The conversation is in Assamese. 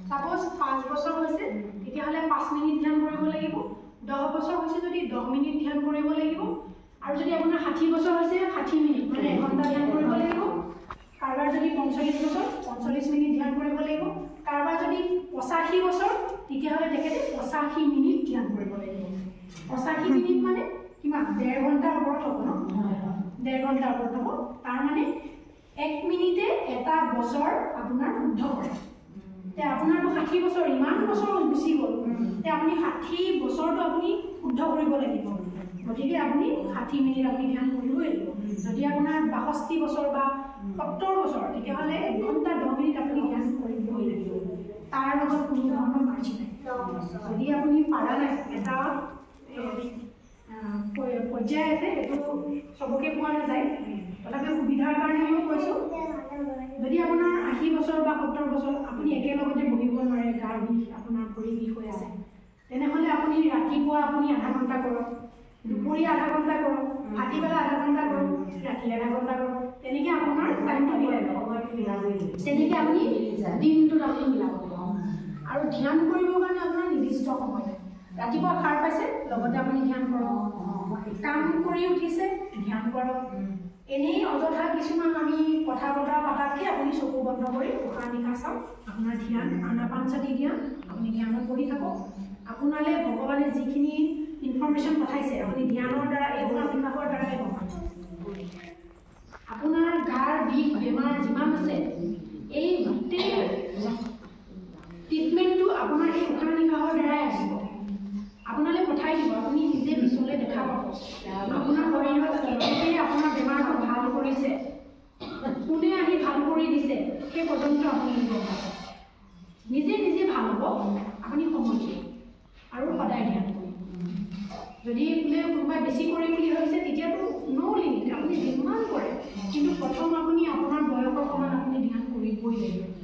সাপোজ 5 বছৰ হৈছে তেতিয়াহ'লে 5 মিনিট ধ্যান কৰিব লাগিব 10 বছৰ হৈছে যদি 10 মিনিট ধ্যান কৰিব লাগিব আৰু যদি আপোনাৰ 60 বছৰ হৈছে 60 মিনিট মানে 1 ঘণ্টা ধ্যান কৰিব লাগিব কাৰোবাৰ যদি 45 বছৰ 45 মিনিট ধ্যান কৰিব লাগিব কাৰোবাৰ যদি 85 বছৰ তেতিয়াহ'লে তেখেতে 85 মিনিট ধ্যান কৰিব লাগিব 85 মিনিট মানে কিমান 1.5 ঘণ্টাৰ ওপৰত হ'ব ন 1.5 ঘণ্টাৰ ওপৰত হ'ব তাৰ মানে 1 মিনিটে এটা বছৰ আপোনাৰ শুদ্ধ কৰে তে আপোনাৰটো 60 বছৰ ইমান বছৰ গুচি গ'ল তে আপুনি 60 বছৰটো আপুনি শুদ্ধ কৰিব লাগিব গতিকে আপুনি 60 মিনিট আপুনি ধ্যান কৰিবই লাগিব যদি আপোনাৰ 62 বছৰ বা 70 বছৰ তেতিয়াহ'লে 1 ঘণ্টা 10 মিনিট আপুনি ধ্যান কৰিবই লাগিব তাৰ লগত কোনো ধৰণৰ মাৰ্জি নাই যদি আপুনি পাৰা নাই এটা পৰ্যায় আছে এইটো চবকে পোৱা নাযায় তথাপি সুবিধাৰ কাৰণে মই কৈছোঁ যদি আপোনাৰ 80 বছৰ বা 70 বছৰ আপুনি একেলগতে বহিব নোৱাৰে গাৰ বিষ আপোনাৰ ভৰি বিষ হৈ আছে তেনেহ'লে আপুনি ৰাতিপুৱা আপুনি আধা ঘণ্টা কৰক দুপৰীয়া আধা ঘণ্টা কৰক ভাটিবেলা আধা ঘণ্টা কৰক ৰাতি আধা ঘণ্টা কৰক তেনেকৈ আপোনাৰ টাইমটো মিলাই ল'ব তেনেকৈ আপুনি দিনটোত আপুনি মিলাব আৰু ধ্যান কৰিবৰ কাৰণে আপোনাৰ নিৰ্দিষ্ট সময় নাই ৰাতিপুৱা সাৰ পাইছে লগতে আপুনি ধ্যান কৰক কাম কৰি উঠিছে ধ্যান কৰক এনেই অযথা কিছুমান আমি কথা বতৰা পাতাতকৈ আপুনি চকু বন্ধ কৰি উশাহ নিশাহ চাওক আপোনাৰ ধ্যান আনাপানসতি ধ্যান আপুনি ধ্যানত বহি থাকক আপোনালৈ ভগৱানে যিখিনি ইনফৰমেশ্যন পঠাইছে আপুনি ধ্যানৰ দ্বাৰা এই উশাহ নিশাহৰ দ্বাৰাই গম পাব আপোনাৰ গাৰ বিষ বেমাৰ যিমান আছে এই গোটেই ট্ৰিটমেণ্টটো আপোনাৰ এই উশাহ নিশাহৰ দ্বাৰাই আহিব আপোনালৈ পঠাই দিব আপুনি নিজে পিছলৈ দেখা পাব আপোনাৰ শৰীৰত কেনেকৈ আপোনাৰ বেমাৰটো ভাল কৰিছে কোনে আহি ভাল কৰি দিছে সেই পৰ্যন্ত আপুনি গম পাব নিজে নিজে ভাল হ'ব আপুনি সময় দিয়ে আৰু সদায় ধ্যান কৰিব যদি বোলে কোনোবাই বেছি কৰিম বুলি ভাবিছে তেতিয়াতো নো লিমিট আপুনি যিমান কৰে কিন্তু প্ৰথম আপুনি আপোনাৰ বয়সৰ সমান আপুনি ধ্যান কৰিবই লাগিব